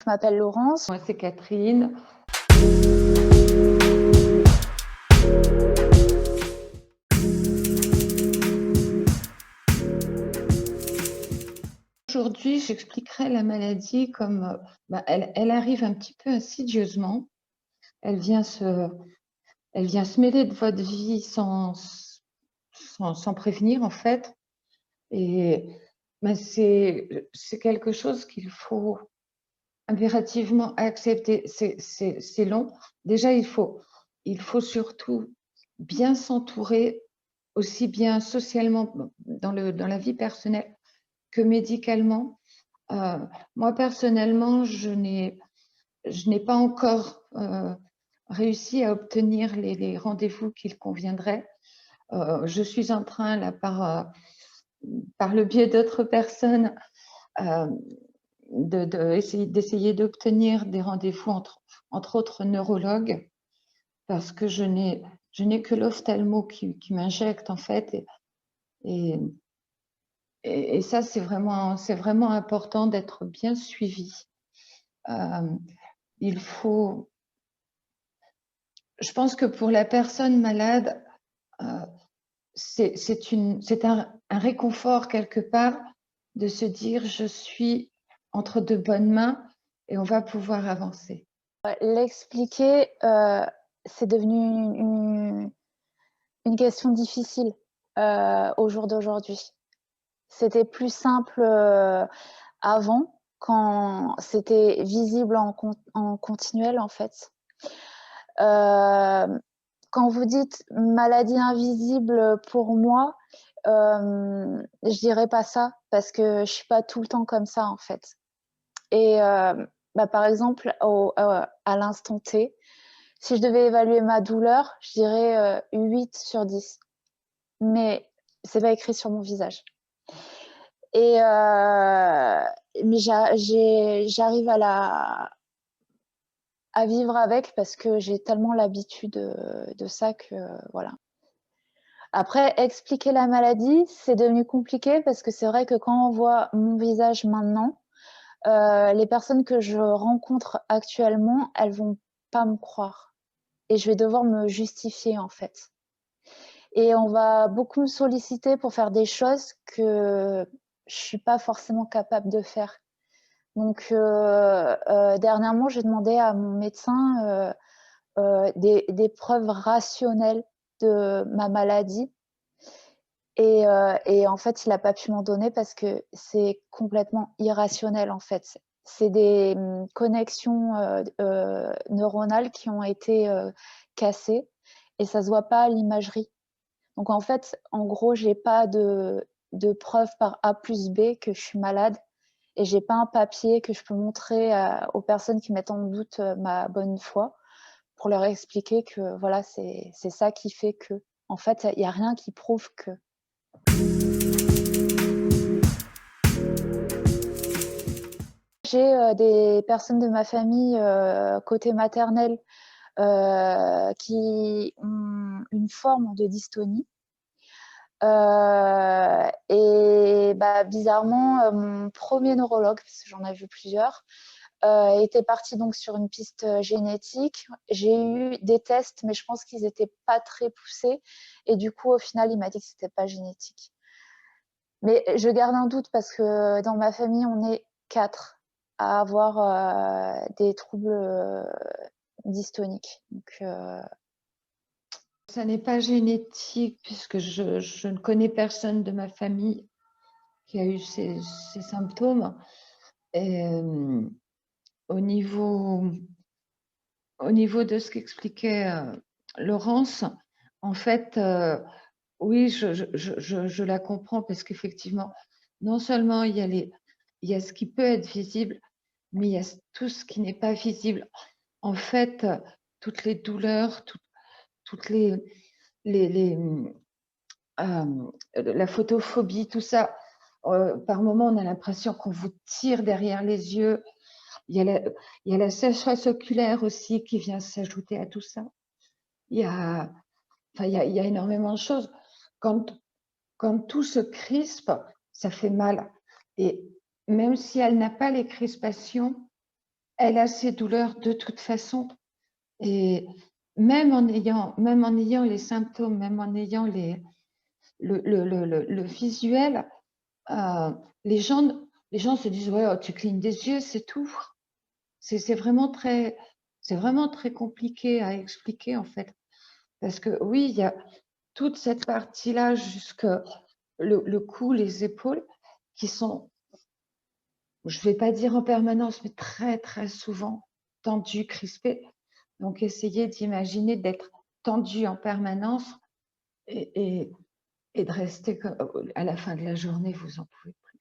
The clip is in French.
m'appelle Laurence. Moi, c'est Catherine. Aujourd'hui, j'expliquerai la maladie comme elle arrive un petit peu insidieusement. Elle vient se mêler de votre vie sans prévenir, en fait. Et c'est quelque chose qu'il faut impérativement accepter. C'est long. Déjà, il faut surtout bien s'entourer, aussi bien socialement dans la vie personnelle que médicalement. Moi, personnellement, je n'ai pas encore réussi à obtenir les rendez-vous qu'il conviendrait. Je suis en train, là, par le biais d'autres personnes, d'essayer d'obtenir des rendez-vous entre autres neurologues, parce que je n'ai que l'ophtalmo qui m'injecte, en fait. Et ça, c'est vraiment important d'être bien suivi. Je pense que pour la personne malade, c'est un réconfort quelque part de se dire je suis entre de bonnes mains et on va pouvoir avancer. L'expliquer, c'est devenu une question difficile au jour d'aujourd'hui. C'était plus simple avant, quand c'était visible en continuel, en fait. Quand vous dites maladie invisible, pour moi, je dirais pas ça, parce que je suis pas tout le temps comme ça, en fait. Et par exemple, à l'instant T, si je devais évaluer ma douleur, je dirais 8 sur 10. Mais c'est pas écrit sur mon visage. Et mais j'arrive à vivre avec, parce que j'ai tellement l'habitude de ça que voilà. Après, expliquer la maladie, c'est devenu compliqué, parce que c'est vrai que quand on voit mon visage maintenant, les personnes que je rencontre actuellement, elles vont pas me croire. Et je vais devoir me justifier, en fait. Et on va beaucoup me solliciter pour faire des choses que je suis pas forcément capable de faire. Donc, dernièrement, j'ai demandé à mon médecin des preuves rationnelles de ma maladie. Et en fait, il n'a pas pu m'en donner, parce que c'est complètement irrationnel, en fait. C'est des connexions neuronales qui ont été cassées, et ça ne se voit pas à l'imagerie. Donc, en fait, en gros, je n'ai pas de preuve par A plus B que je suis malade, et je n'ai pas un papier que je peux montrer aux personnes qui mettent en doute ma bonne foi, pour leur expliquer que voilà, c'est ça qui fait que. En fait, il n'y a rien qui prouve que. J'ai des personnes de ma famille côté maternel qui ont une forme de dystonie. Et bizarrement, mon premier neurologue, parce que j'en ai vu plusieurs, était parti donc sur une piste génétique. J'ai eu des tests, mais je pense qu'ils n'étaient pas très poussés. Et du coup, au final, il m'a dit que ce n'était pas génétique. Mais je garde un doute, parce que dans ma famille, on est 4 à avoir des troubles dystoniques. Donc, Ça n'est pas génétique, puisque je ne connais personne de ma famille qui a eu ces symptômes. Et, au niveau de ce qu'expliquait Laurence, en fait, oui, je la comprends, parce qu'effectivement, non seulement il y a ce qui peut être visible, mais il y a tout ce qui n'est pas visible. En fait, toutes les douleurs, toutes la photophobie, tout ça, par moment, on a l'impression qu'on vous tire derrière les yeux. Il y a la sécheresse oculaire aussi qui vient s'ajouter à tout ça. Il y a énormément de choses. Quand tout se crispe, ça fait mal. Et même si elle n'a pas les crispations, elle a ses douleurs de toute façon. Et même en ayant les symptômes, même en ayant le visuel, les gens se disent, ouais, oh, tu clignes des yeux, c'est tout. C'est vraiment très compliqué à expliquer en fait. Parce que oui, il y a toute cette partie-là jusque le cou, les épaules, qui sont, je ne vais pas dire en permanence, mais très, très souvent tendues, crispées. Donc, essayez d'imaginer d'être tendu en permanence et de rester à la fin de la journée, vous en pouvez plus.